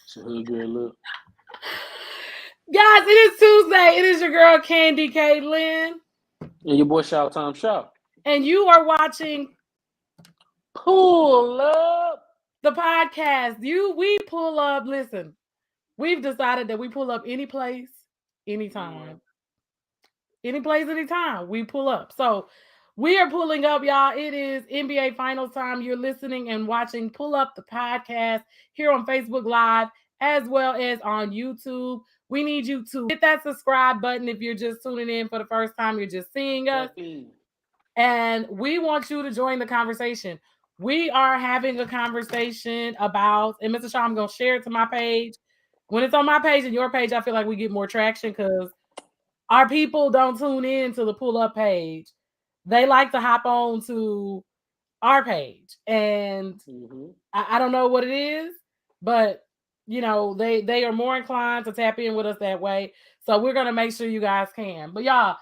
It's a hood girl look. Guys, it is Tuesday. It is your girl Candy Caitlin, And your boy Shout Time Shout. and you are watching Pull up. the podcast. We pull up. Listen, we've decided that we pull up any place, anytime, any place, anytime. We pull up. So we are pulling up, y'all. It is NBA Finals time. You're listening and watching Pull Up the podcast here on Facebook Live as well as on YouTube. We need you to hit that subscribe button if you're just tuning in for the first time. You're just seeing us. And we want you to join the conversation. We are having a conversation about, and Mr. Shaw, I'm going to share it to my page. When it's on my page and your page, I feel like we get more traction because our people don't tune in to the pull up page. They like to hop on to our page. And I don't know what it is, but they are more inclined to tap in with us that way. So we're gonna make sure you guys can. But y'all,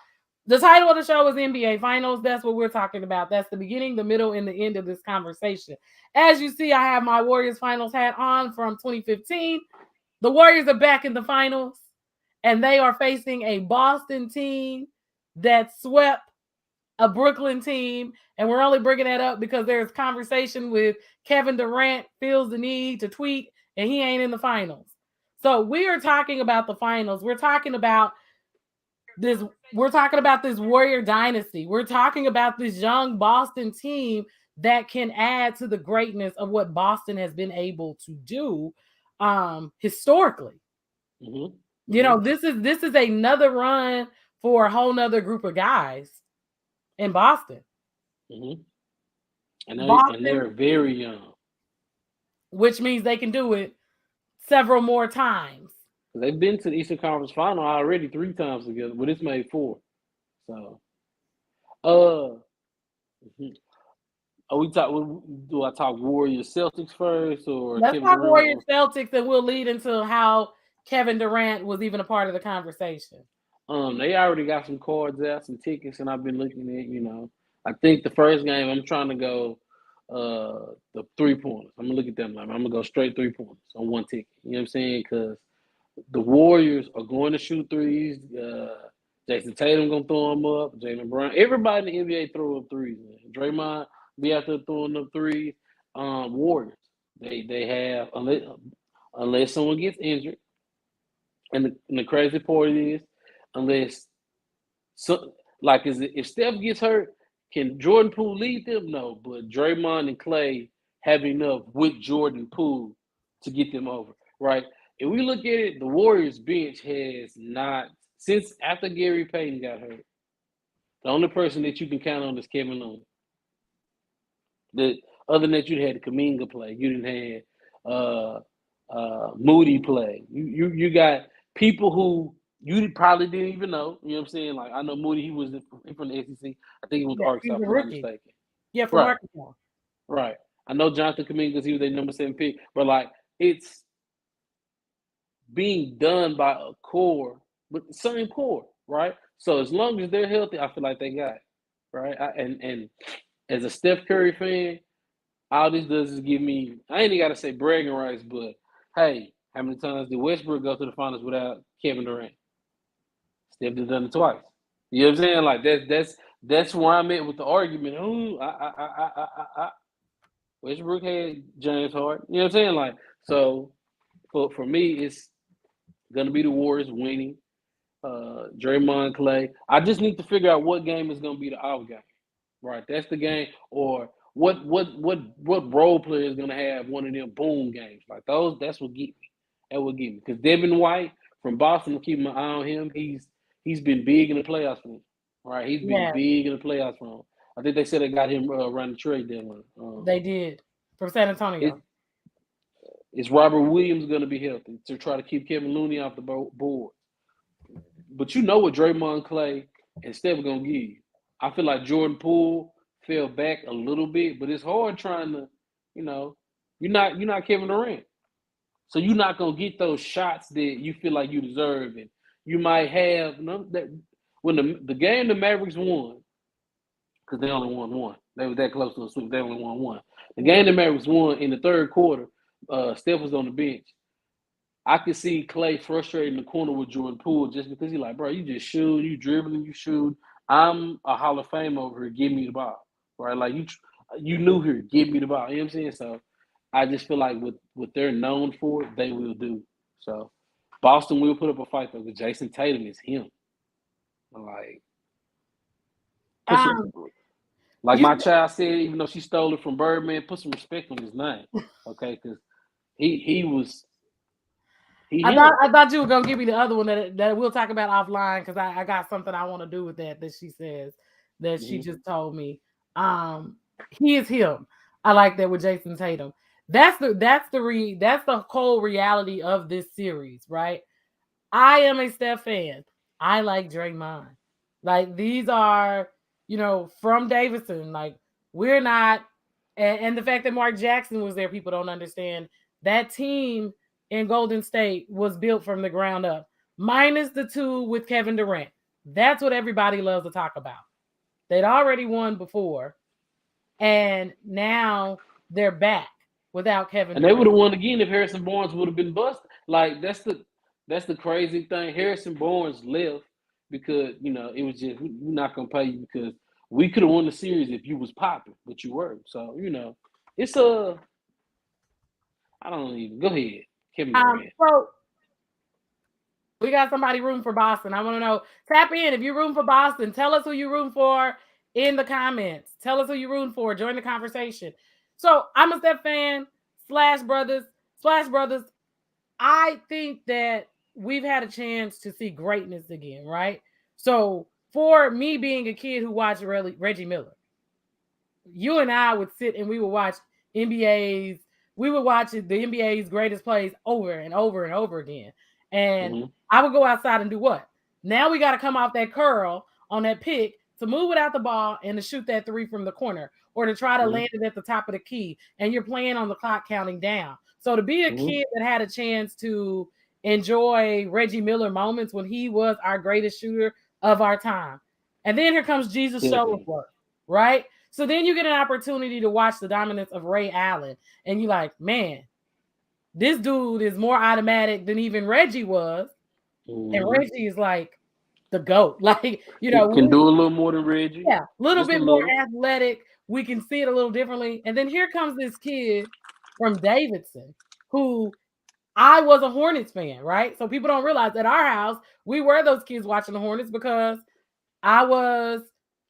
the title of the show is NBA Finals. That's what we're talking about. That's the beginning, the middle, and the end of this conversation. As you see, I have my Warriors Finals hat on from 2015. The Warriors are back in the finals, and they are facing a Boston team that swept a Brooklyn team. And we're only bringing that up because there's conversation with Kevin Durant feels the need to tweet, and he ain't in the finals. So we are talking about the finals. We're talking about this. We're talking about this Warrior dynasty. We're talking about this young Boston team that can add to the greatness of what Boston has been able to do historically. This is another run for a whole nother group of guys in Boston. And they're very young, which means they can do it several more times. They've been to the Eastern Conference Final already 3 times together, but it's made 4. So, are we talk? Do I talk Warriors Celtics first, or let's Kevin talk Durant? Warriors Celtics, and we'll lead into how Kevin Durant was even a part of the conversation. They already got some cards out, some tickets, and I've been looking at. I think the first game I'm trying to go the 3-pointers. I'm gonna look at them. I'm gonna go straight 3-pointers on one ticket. You know what I'm saying? Because the Warriors are going to shoot threes. Jason Tatum gonna throw them up. Jaylen Brown, everybody in the NBA throw up threes. Man. Draymond be out there throwing up threes. Warriors, they have unless someone gets injured, and the crazy part is unless if Steph gets hurt, can Jordan Poole lead them? No, but Draymond and Clay have enough with Jordan Poole to get them over, right? If we look at it, the Warriors bench has not, since after Gary Payton got hurt, the only person that you can count on is Kevin Looney. Other than that, you had Kuminga play. You didn't have Moody play. You got people who you probably didn't even know. You know what I'm saying? Like, I know Moody, he was from the SEC. I think he was Arkansas, if I'm not mistaken. Yeah, from Arkansas. Right. I know Jonathan Kuminga, he was their number 7 pick. But, like, it's being done by a core, but the same core, right? So as long as they're healthy, I feel like they got it, right? And as a Steph Curry fan, all this does is give me, I ain't even got to say bragging rights, but hey, how many times did Westbrook go to the finals without Kevin Durant? Steph done it twice. You know what I'm saying? Like that's where I'm at with the argument. Westbrook had James Harden. You know what I'm saying? Like, so for me, it's gonna be the Warriors winning. Draymond, Clay. I just need to figure out what game is gonna be the off game. Right, that's the game, or what role player is gonna have one of them boom games like those? That's what get me. That would get me because Devin White from Boston, I'm keeping my eye on him. He's been big in the playoffs for him. Right, he's been big in the playoffs for him. I think they said they got him around the trade deadline. They did from San Antonio. Is Robert Williams going to be healthy to try to keep Kevin Looney off the board? But you know what Draymond, Clay, and Steph are going to give you. I feel like Jordan Poole fell back a little bit, but it's hard trying to, you're not Kevin Durant. So you're not going to get those shots that you feel like you deserve. And you might have, that when the game the Mavericks won, because they only won one. They were that close to a sweep. They only won one. The game the Mavericks won in the third quarter, Steph was on the bench. I could see Clay frustrated in the corner with Jordan Poole just because he's like, bro, you just shoot, you dribbling, you shoot. I'm a Hall of Fame over here. Give me the ball, right? Like you knew here. Give me the ball. You know what I'm saying? So I just feel like what they're known for, they will do. So Boston will put up a fight though. Because Jason Tatum is him. Like put some, Um, like you, my child said, even though she stole it from Birdman, put some respect on his name, okay? Because he was he him. I thought you were gonna give me the other one that we'll talk about offline because I got something I want to do with that she says that she Mm-hmm. just told me. He is him. I like that with Jason Tatum. That's the whole reality of this series, right? I am a Steph fan. I like Draymond. Like these are, from Davidson. Like we're not, and the fact that Mark Jackson was there, people don't understand. That team in Golden State was built from the ground up, minus the two with Kevin Durant. That's what everybody loves to talk about. They'd already won before, and now they're back without Kevin And they would Durant. have won again if Harrison Barnes would have been busted. Like that's the crazy thing. Harrison Barnes left because it was just we're not gonna pay you because we could have won the series if you was popping, but you weren't. So it's I don't even go ahead, Kevin Durant. So we got somebody rooting for Boston. I want to know. Tap in if you're rooting for Boston. Tell us who you're rooting for in the comments. Tell us who you're rooting for. Join the conversation. So I'm a Steph fan. Slash brothers. I think that we've had a chance to see greatness again, right? So for me being a kid who watched Reggie Miller, you and I would sit and we would watch NBA's. We would watch the NBA's greatest plays over and over and over again. And I would go outside and do what? Now we got to come off that curl on that pick to move without the ball and to shoot that three from the corner or to try to land it at the top of the key. And you're playing on the clock counting down. So to be a kid that had a chance to enjoy Reggie Miller moments when he was our greatest shooter of our time. And then here comes Jesus Shuttlesworth, right? So then you get an opportunity to watch the dominance of Ray Allen. And you're like, man, this dude is more automatic than even Reggie was. And Reggie is like the GOAT. Like, can do a little more than Reggie. Yeah, a little bit more athletic. We can see it a little differently. And then here comes this kid from Davidson who I was a Hornets fan, right? So people don't realize at our house, we were those kids watching the Hornets because I was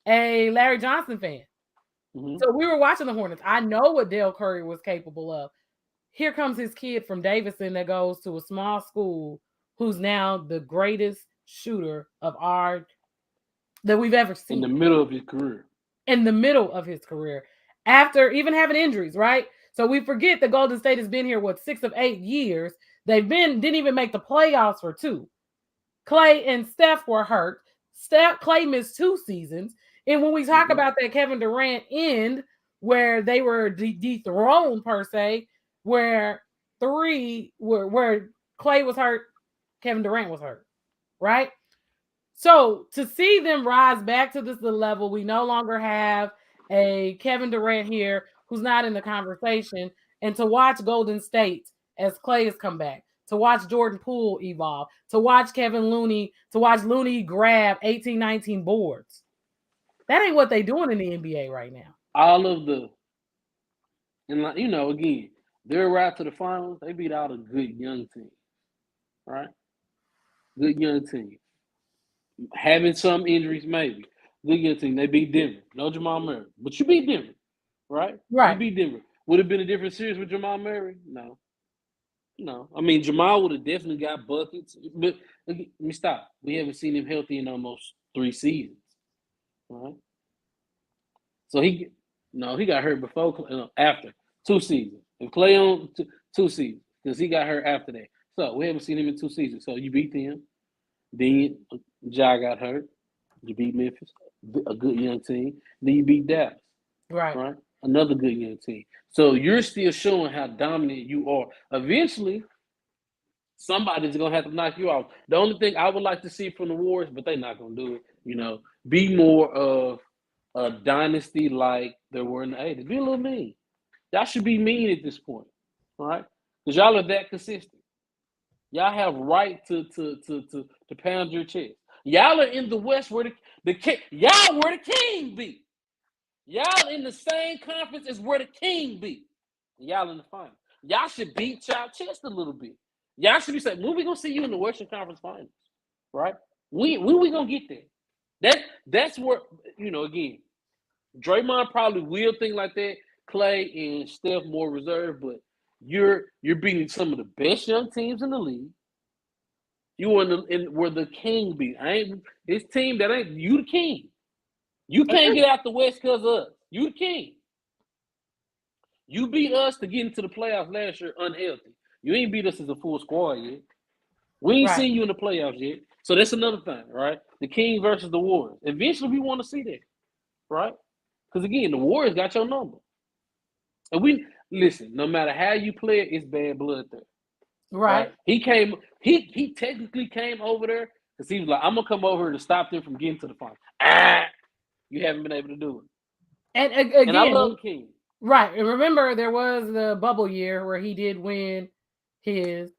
a Larry Johnson fan. So we were watching the Hornets. I know what Dale Curry was capable of. Here comes his kid from Davidson that goes to a small school who's now the greatest shooter that we've ever seen. In the middle of his career. In the middle of his career. After even having injuries, right? So we forget that Golden State has been here, 6 of 8 years. Didn't even make the playoffs for 2. Clay and Steph were hurt. Clay missed 2 seasons. And when we talk about that Kevin Durant end, where they were dethroned per se, where Clay was hurt, Kevin Durant was hurt, right? So to see them rise back to this level, we no longer have a Kevin Durant here who's not in the conversation, and to watch Golden State as Clay has come back, to watch Jordan Poole evolve, to watch Looney grab 18, 19 boards. That ain't what they doing in the NBA right now. Again, their ride to the finals, they beat out a good young team, right? Good young team. Having some injuries, maybe. Good young team. They beat Denver. No Jamal Murray. But you beat Denver, right? Right. You beat Denver. Would it have been a different series with Jamal Murray? No. I mean, Jamal would have definitely got buckets. But let me stop. We haven't seen him healthy in almost 3 seasons. Right? So he got hurt before, after 2 seasons. And Clay on 2 seasons because he got hurt after that. So we haven't seen him in 2 seasons. So you beat them. Then Ja got hurt. You beat Memphis, a good young team. Then you beat Dallas. Right? Another good young team. So you're still showing how dominant you are. Eventually, somebody's going to have to knock you out. The only thing I would like to see from the Warriors, but they're not going to do it, be more of a dynasty like they were in the 80s. Be a little mean. Y'all should be mean at this point, right? because y'all are that consistent. Y'all have right to pound your chest. Y'all are in the West where the king, y'all where the king be. Y'all in the same conference as where the king be. Y'all in the final. Y'all should beat y'all chest a little bit. Y'all should be saying, when we gonna see you in the Western Conference Finals, right? When we gonna get there? That's where, again, Draymond probably will think like that. Clay and Steph more reserved, but you're beating some of the best young teams in the league. You in where the king be. I ain't his team that ain't you the king. You can't get out the West because of us. You the king. You beat us to get into the playoffs last year unhealthy. You ain't beat us as a full squad yet. We ain't seen you in the playoffs yet. So that's another thing, right? The King versus the Warriors. Eventually, we want to see that, right? Because again, the Warriors got your number. And listen, no matter how you play it, it's bad blood there. Right. He technically came over there because he was like, I'm gonna come over to stop them from getting to the final. You haven't been able to do it. And again, and I love the King. Right. And remember, there was the bubble year where he did win his.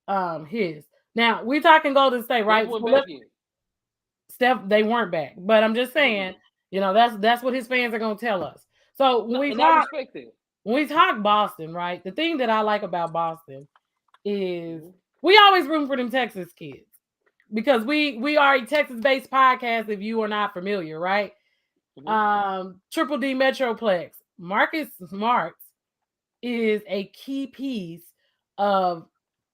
Now we're talking Golden State, right? Steph, they weren't back, but I'm just saying, that's what his fans are gonna tell us. So when we talk Boston, right? The thing that I like about Boston is we always room for them Texas kids because we are a Texas-based podcast. If you are not familiar, right? Triple D Metroplex. Marcus Smart is a key piece of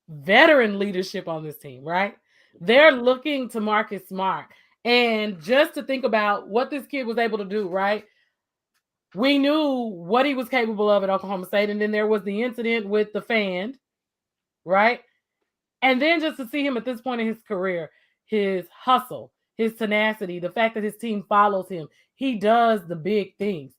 veteran leadership on this team, right? They're looking to Marcus Smart. And just to think about what this kid was able to do, right? We knew what he was capable of at Oklahoma State. And then there was the incident with the fan, right? And then just to see him at this point in his career, his hustle, his tenacity, the fact that his team follows him, he does the big things.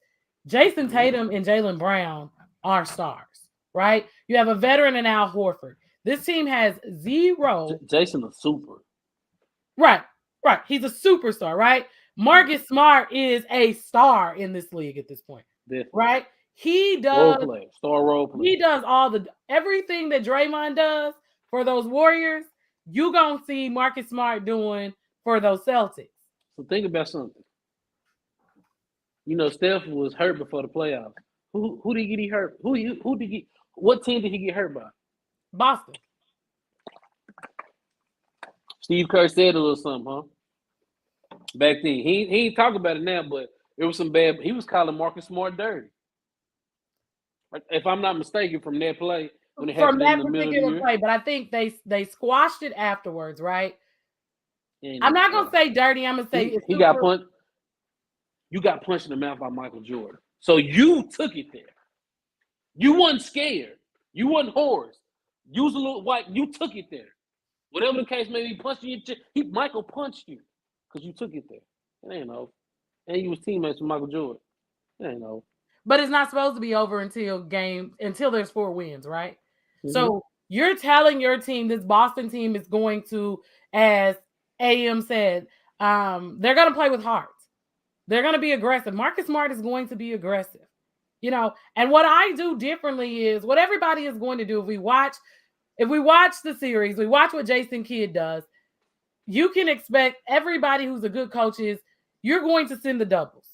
Jason Tatum and Jaylen Brown are stars, right? You have a veteran in Al Horford. This team has zero. Jason a super. Right. He's a superstar, right? Marcus Smart is a star in this league at this point, right? He does role play. He does everything that Draymond does for those Warriors. You gonna see Marcus Smart doing for those Celtics. So think about something. Steph was hurt before the playoffs. Who did he get hurt? What team did he get hurt by? Boston. Steve Kerr said a little something, huh? Back then. He ain't talk about it now, but it was some bad. He was calling Marcus Smart dirty. If I'm not mistaken, from that play when it happened in the middle of the year. Play, but I think they squashed it afterwards, right? I'm not gonna say dirty. I'm gonna say he got punched. You got punched in the mouth by Michael Jordan. So you took it there. You wasn't scared. You wasn't hoarse. You was a little white. You took it there. Whatever the case may be, punched you. Michael punched you because you took it there. It ain't over. And you was teammates with Michael Jordan. It ain't over. But it's not supposed to be over until there's 4 wins, right? Mm-hmm. So you're telling your team, this Boston team is going to, as AM said, they're going to play with heart. They're going to be aggressive. Marcus Smart is going to be aggressive, And what I do differently is what everybody is going to do. If we watch the series, we watch what Jason Kidd does. You can expect everybody who's a good coach you're going to send the doubles.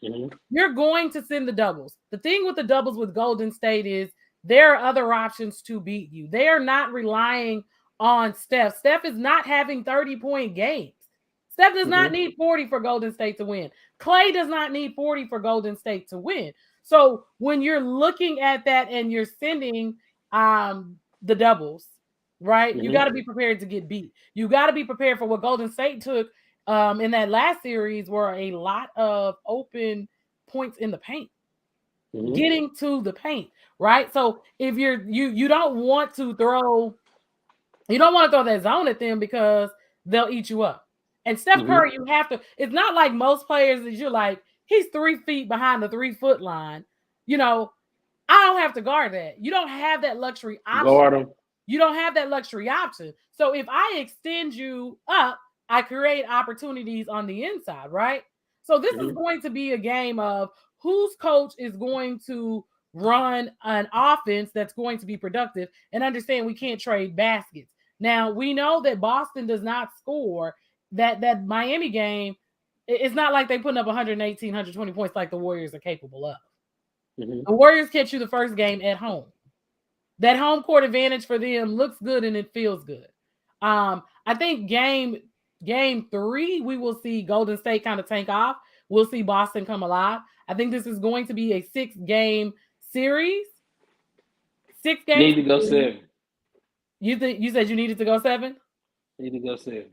Mm-hmm. You're going to send the doubles. The thing with the doubles with Golden State is there are other options to beat you. They are not relying on Steph. Steph is not having 30-point games. Steph does not need 40 for Golden State to win. Clay does not need 40 for Golden State to win. So when you're looking at that and you're sending the doubles, right? Mm-hmm. You got to be prepared to get beat. You got to be prepared for what Golden State took in that last series were a lot of open points in the paint. Mm-hmm. Getting to the paint, right? So if you don't want to throw that zone at them because they'll eat you up. And Steph Curry, you have to. It's not like most players that you're like, he's 3 feet behind the 3-foot line. I don't have to guard that. You don't have that luxury option. Guard him. You don't have that luxury option. So if I extend you up, I create opportunities on the inside, right? So this is going to be a game of whose coach is going to run an offense that's going to be productive and understand we can't trade baskets. Now, we know that Boston does not score. That Miami game, it's not like they putting up 118, 120 points like the Warriors are capable of. Mm-hmm. The Warriors catch you the first game at home. That home court advantage for them looks good and it feels good. I think game 3, we will see Golden State kind of tank off. We'll see Boston come alive. I think this is going to be a 6-game series. 6 games. Need to go 7. You said you needed to go 7? Need to go 7.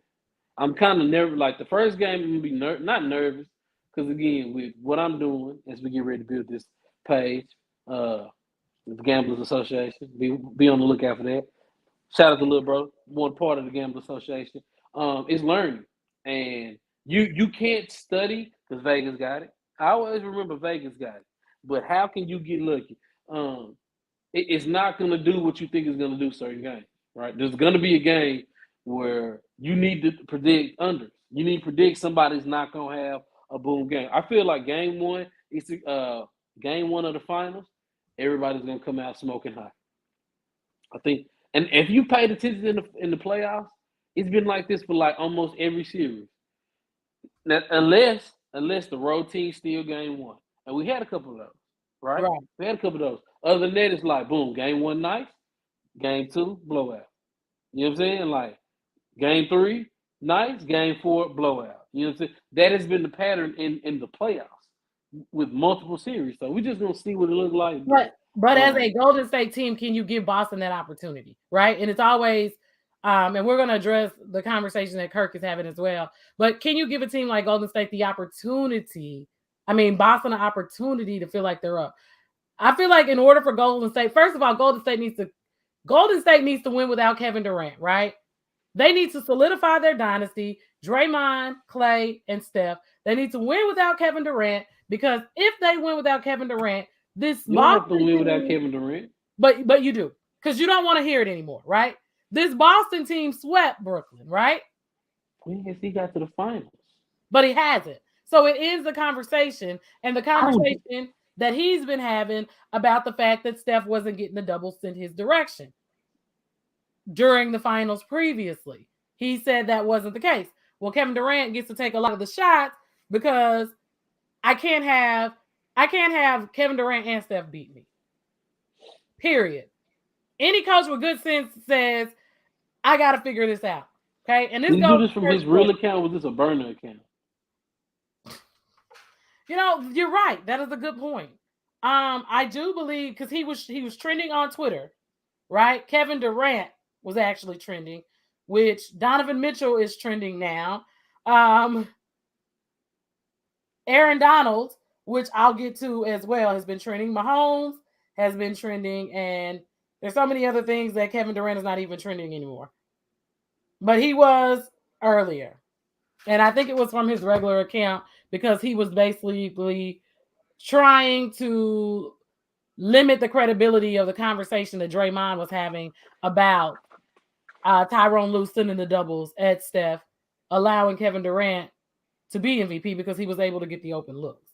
I'm kind of nervous. Like the first game, I'm gonna be not nervous because again, with what I'm doing as we get ready to build this page, the Gamblers Association, be on the lookout for that. Shout out to little bro, one part of the Gamblers Association. It's learning, and you can't study because Vegas got it. I always remember Vegas got it, but how can you get lucky? It's not going to do what you think it's going to do certain games, right? There's going to be a game where you need to predict unders. You need to predict somebody's not going to have a boom game. I feel like game 1 is game 1 of the finals. Everybody's going to come out smoking hot. I think, and if you paid attention in the playoffs, it's been like this for like almost every series. Now, unless the road team steal game 1, and we had a couple of those, right? We had a couple of those. Other than that, it's like boom, game 1 nice, game 2 blowout. You know what I'm saying? Like game 3 nice, game 4 blowout. You know what I'm saying? That has been the pattern in the playoffs with multiple series. So we just gonna see what it looks like. But as a Golden State team, can you give Boston that opportunity, right? And it's always, and we're going to address the conversation that Kirk is having as well. But can you give a team like Golden State the opportunity? I mean, Boston an opportunity to feel like they're up. I feel like in order for Golden State, first of all, Golden State needs to win without Kevin Durant, right? They need to solidify their dynasty. Draymond, Clay, and Steph. They need to win without Kevin Durant because if they win without Kevin Durant, this you don't have to win without Kevin Durant. But you do, because you don't want to hear it anymore, right? This Boston team swept Brooklyn, right? When has he got to the finals? But he hasn't. So it ends the conversation, and the conversation that he's been having about the fact that Steph wasn't getting the doubles in his direction during the finals previously. He said that wasn't the case. Well, Kevin Durant gets to take a lot of the shots because I can't have Kevin Durant and Steph beat me. Period. Any coach with good sense says, I got to figure this out. Okay? And this Did he do this from his real account, or was this a burner account? You know, you're right. That is a good point. I do believe, because he was trending on Twitter, right? Kevin Durant was actually trending, which Donovan Mitchell is trending now. Aaron Donald, which I'll get to as well, has been trending. Mahomes has been trending, and there's so many other things that Kevin Durant is not even trending anymore. But he was earlier. And I think it was from his regular account because he was basically trying to limit the credibility of the conversation that Draymond was having about Tyrone Lue sending the doubles at Steph, allowing Kevin Durant to be MVP because he was able to get the open looks,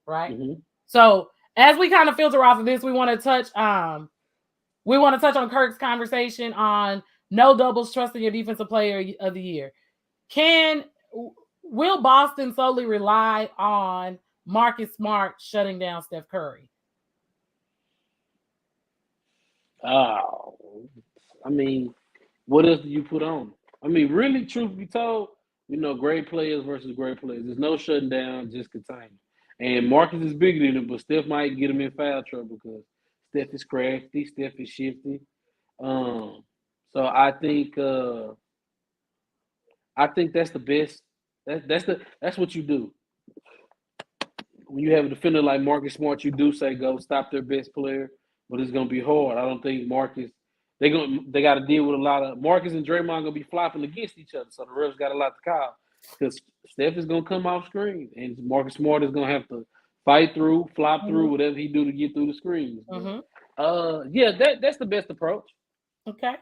right? Mm-hmm. So as we kind of filter off of this, we want to touch on Kirk's conversation on no doubles, trusting your defensive player of the year. Will Boston solely rely on Marcus Smart shutting down Steph Curry? Oh, I mean, what else do you put on? I mean, really, truth be told, you know, great players versus great players. There's no shutting down, just containing. And Marcus is bigger than him, but Steph might get him in foul trouble because Steph is crafty, Steph is shifty. So I think that's the best. That's what you do. When you have a defender like Marcus Smart, you do say go stop their best player, but it's gonna be hard. I don't think Marcus. They got to deal with a lot of Marcus and Draymond gonna be flopping against each other, so the refs got a lot to call because Steph is gonna come off screen and Marcus Smart is gonna have to fight through, flop through, whatever he do to get through the screens. Yeah, that's the best approach. Okay,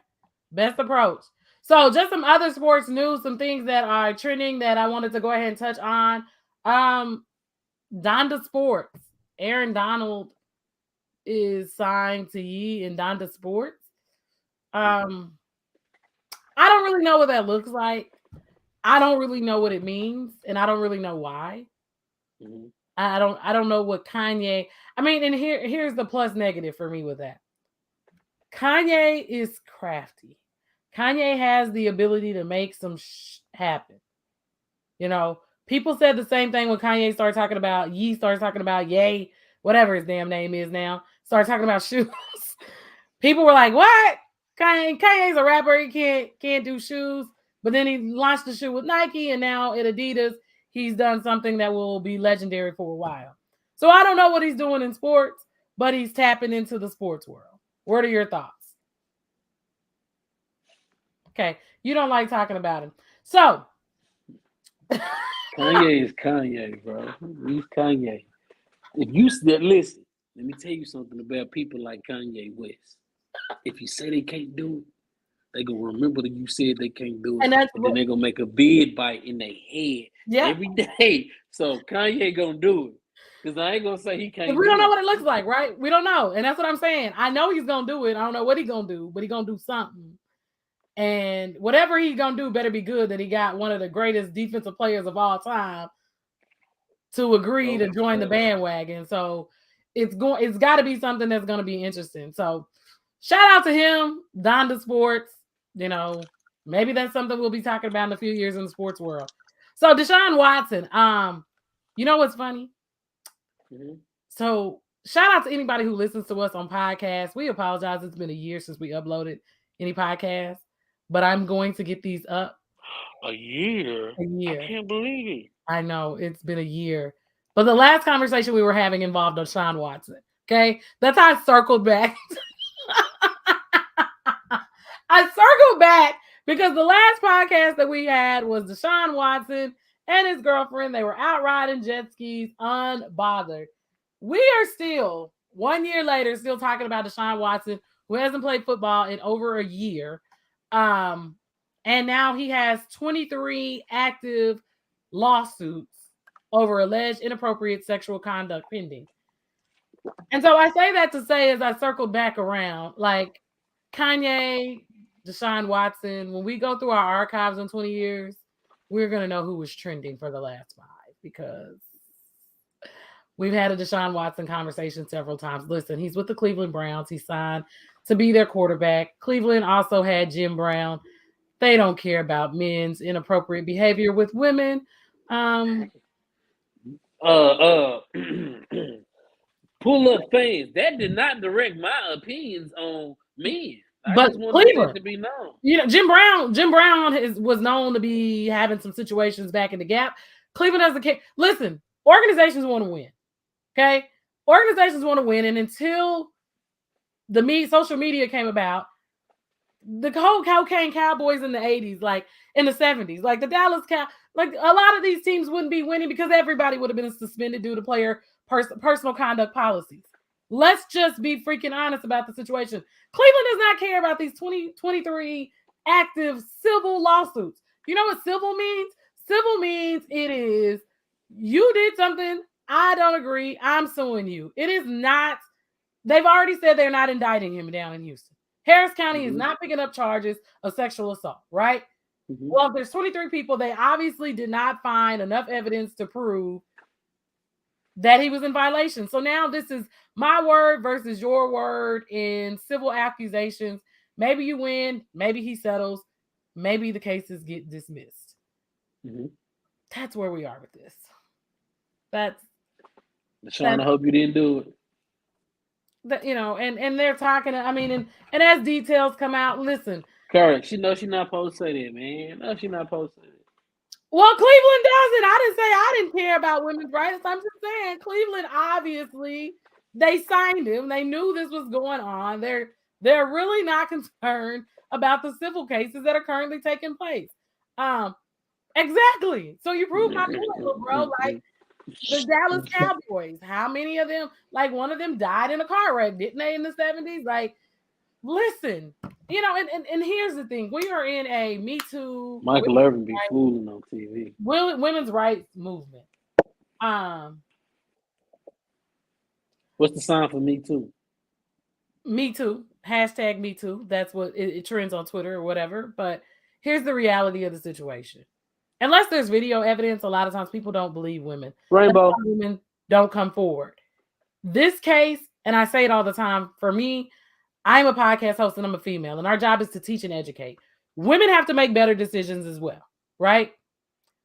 best approach. So just some other sports news, some things that are trending that I wanted to go ahead and touch on. Donda Sports, Aaron Donald is signed to Ye and Donda Sports. I don't really know what that looks like. I don't really know what it means, and I don't really know why. Mm-hmm. I don't know what Kanye. I mean, and here's the plus negative for me with that. Kanye is crafty. Kanye has the ability to make some happen. You know, people said the same thing when Kanye started talking about Ye, started talking about Ye, whatever his damn name is now, started talking about shoes. People were like, "What? Kanye's a rapper. He can't do shoes." But then he launched the shoe with Nike, and now at Adidas, he's done something that will be legendary for a while. So I don't know what he's doing in sports, but he's tapping into the sports world. What are your thoughts? Okay, you don't like talking about him. So Kanye is Kanye, bro. He's Kanye. If you listen, let me tell you something about people like Kanye West. If you say they can't do it, they gonna remember that you said they can't do it, and that's and then they gonna make a bid bite in their head every day. So Kanye gonna do it, because I ain't gonna say he can't. We don't know what it looks like, right? We don't know, and that's what I'm saying. I know he's gonna do it. I don't know what he's gonna do, but he's gonna do something. And whatever he's gonna do better be good that he got one of the greatest defensive players of all time to agree to join the bandwagon. So it's got to be something that's going to be interesting. So shout out to him, Donda Sports. You know, maybe that's something we'll be talking about in a few years in the sports world. So Deshaun Watson, you know what's funny? Mm-hmm. So shout out to anybody who listens to us on podcasts. We apologize. It's been a year since we uploaded any podcast, but I'm going to get these up. A year? I can't believe it. I know it's been a year, but the last conversation we were having involved Deshaun Watson. Okay, that's how I circled back. I circled back because the last podcast that we had was Deshaun Watson and his girlfriend. They were out riding jet skis unbothered. We are still 1 year later, still talking about Deshaun Watson, who hasn't played football in over a year. And now he has 23 active lawsuits over alleged inappropriate sexual conduct pending. And so I say that to say, as I circled back around, like Kanye, Deshaun Watson, when we go through our archives in 20 years, we're going to know who was trending for the last 5 because we've had a Deshaun Watson conversation several times. Listen, he's with the Cleveland Browns. He signed to be their quarterback. Cleveland also had Jim Brown. They don't care about men's inappropriate behavior with women. Pull up fans. That did not direct my opinions on men. But Cleveland, to be known. You know, Jim Brown was known to be having some situations back in the gap. Cleveland doesn't care. Listen, organizations want to win. Okay, organizations want to win, and until the social media came about, the whole cocaine Cowboys in the 80s, like in the 70s, like the Dallas like a lot of these teams wouldn't be winning because everybody would have been suspended due to player personal conduct policies. Let's just be freaking honest about the situation. Cleveland does not care about these 23 active civil lawsuits. You know what civil means? Civil means it is you did something, I don't agree, I'm suing you. It is not, they've already said they're not indicting him down in Houston. Harris County is not picking up charges of sexual assault, right? Well, if there's 23 people, they obviously did not find enough evidence to prove that he was in violation. So now this is my word versus your word in civil accusations. Maybe you win, maybe he settles, maybe the cases get dismissed. That's where we are with this. That's Deshaun, I hope you didn't do it. You know, and they're talking. I mean, and as details come out, listen. Correct. She knows she's not supposed to say that, man. No, she's not supposed to say that. Well, Cleveland does it. I didn't say I didn't care about women's rights. I'm just saying Cleveland obviously they signed him. They knew this was going on. They're really not concerned about the civil cases that are currently taking place. Exactly. So you proved my point, bro. Like the Dallas Cowboys, how many of them, like one of them died in a car wreck, didn't they, in the 70s? Like, listen, you know, and here's the thing. We are in a Me Too. Michael Irvin be fooling on TV. Women's rights movement. What's the sign for Me Too? Me too. Hashtag me too. That's what it trends on Twitter or whatever. But here's the reality of the situation. Unless there's video evidence, a lot of times people don't believe women. That's Rainbow. why women don't come forward. This case, and I say it all the time, for me, I'm a podcast host and I'm a female, and our job is to teach and educate. Women have to make better decisions as well, right?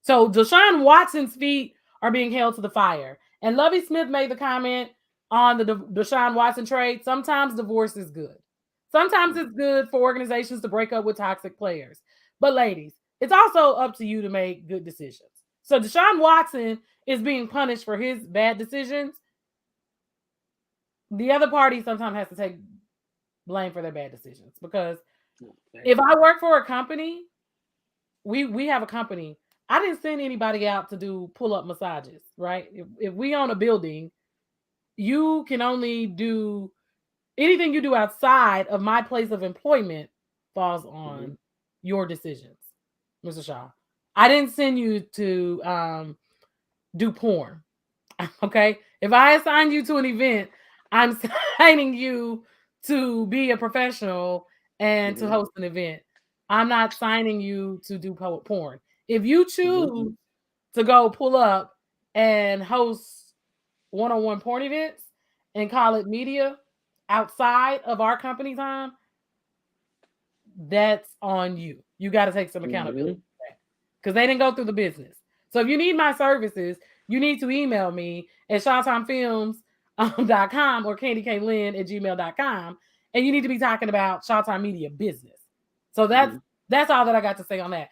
So Deshaun Watson's feet are being held to the fire. And Lovie Smith made the comment on the Deshaun Watson trade. Sometimes divorce is good. Sometimes it's good for organizations to break up with toxic players. But ladies, it's also up to you to make good decisions. So Deshaun Watson is being punished for his bad decisions. The other party sometimes has to take blame for their bad decisions, because if I work for a company, we have a company. I didn't send anybody out to do pull-up massages, right? If we own a building, you can only do anything you do outside of my place of employment falls on your decisions, Mr. Shaw. I didn't send you to do porn. Okay? If I assign you to an event, I'm signing you to be a professional and to host an event. I'm not signing you to do porn. If you choose to go pull up and host one-on-one porn events and call it media outside of our company time, that's on you. You got to take some accountability because they didn't go through the business. So if you need my services, you need to email me at shawtimefilms.com or candyklynn@gmail.com, and you need to be talking about Shawtime Media business. So that's all that I got to say on that.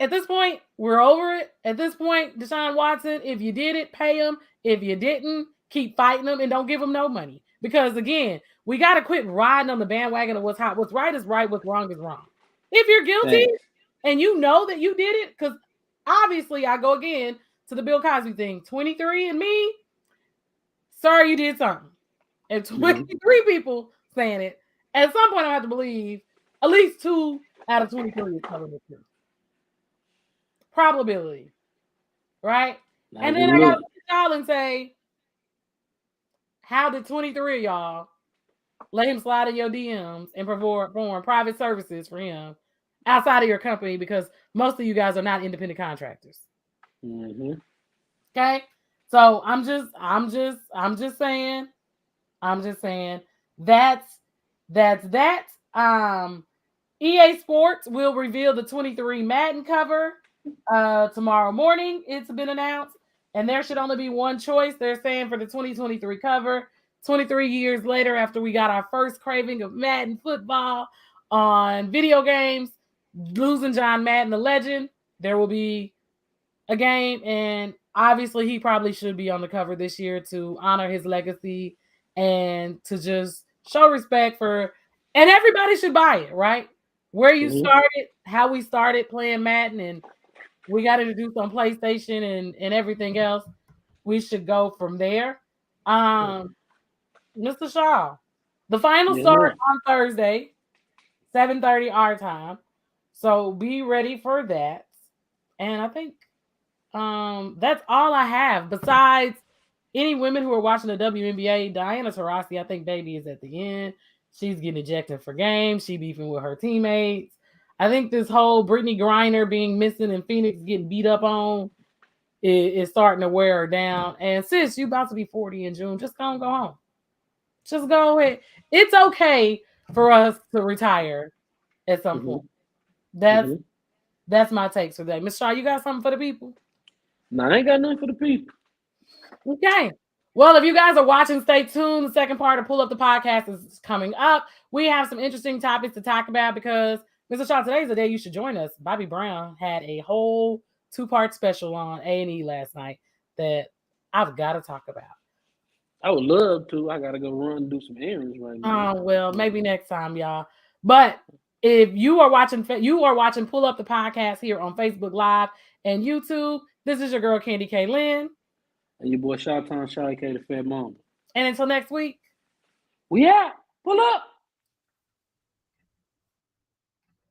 At this point, we're over it. At this point, Deshaun Watson, if you did it, pay him. If you didn't, keep fighting him and don't give him no money. Because again, we got to quit riding on the bandwagon of what's hot. What's right is right. What's wrong is wrong. If you're guilty and you know that you did it, because obviously I go again to the Bill Cosby thing. 23 and me, sorry you did something. And 23 people saying it, at some point I have to believe at least 2 out of 23 is telling the truth. Probability, right? And then I got to look at y'all and say, how did 23 of y'all let him slide in your DMs and perform private services for him outside of your company? Because most of you guys are not independent contractors. Okay, so I'm just saying that's that. EA Sports will reveal the 23 Madden cover tomorrow morning. It's been announced, and there should only be one choice. They're saying for the 2023 cover, 23 years later, after we got our first craving of Madden football on video games, losing John Madden, the legend, there will be a game, and obviously he probably should be on the cover this year to honor his legacy and to just show respect for, and everybody should buy it, right? Where you started, how we started playing Madden, and we got introduced on PlayStation and everything else. We should go from there. Mr. Shaw, the final start on Thursday, 7:30 our time. So be ready for that. And I think that's all I have. Besides any women who are watching the WNBA, Diana Taurasi, I think baby is at the end. She's getting ejected for games. She beefing with her teammates. I think this whole Brittany Griner being missing and Phoenix getting beat up on is starting to wear her down. And sis, you about to be 40 in June. Just go home. Just go ahead. It's okay for us to retire at some point. That's my takes for that. Ms. Shaw, you got something for the people? No, I ain't got nothing for the people. Okay. Well, if you guys are watching, stay tuned. The second part of Pull Up the Podcast is coming up. We have some interesting topics to talk about because, Mr. Shaw, today's the day you should join us. Bobby Brown had a whole 2-part special on A&E last night that I've got to talk about. I would love to. I got to go run and do some errands right now. Oh, well, maybe next time, y'all. But if you are watching Pull Up the Podcast here on Facebook Live and YouTube, this is your girl, Candy K. Lynn. And your boy, Shawtime Shy K, the Fat Mama. And until next week, we out. Pull up.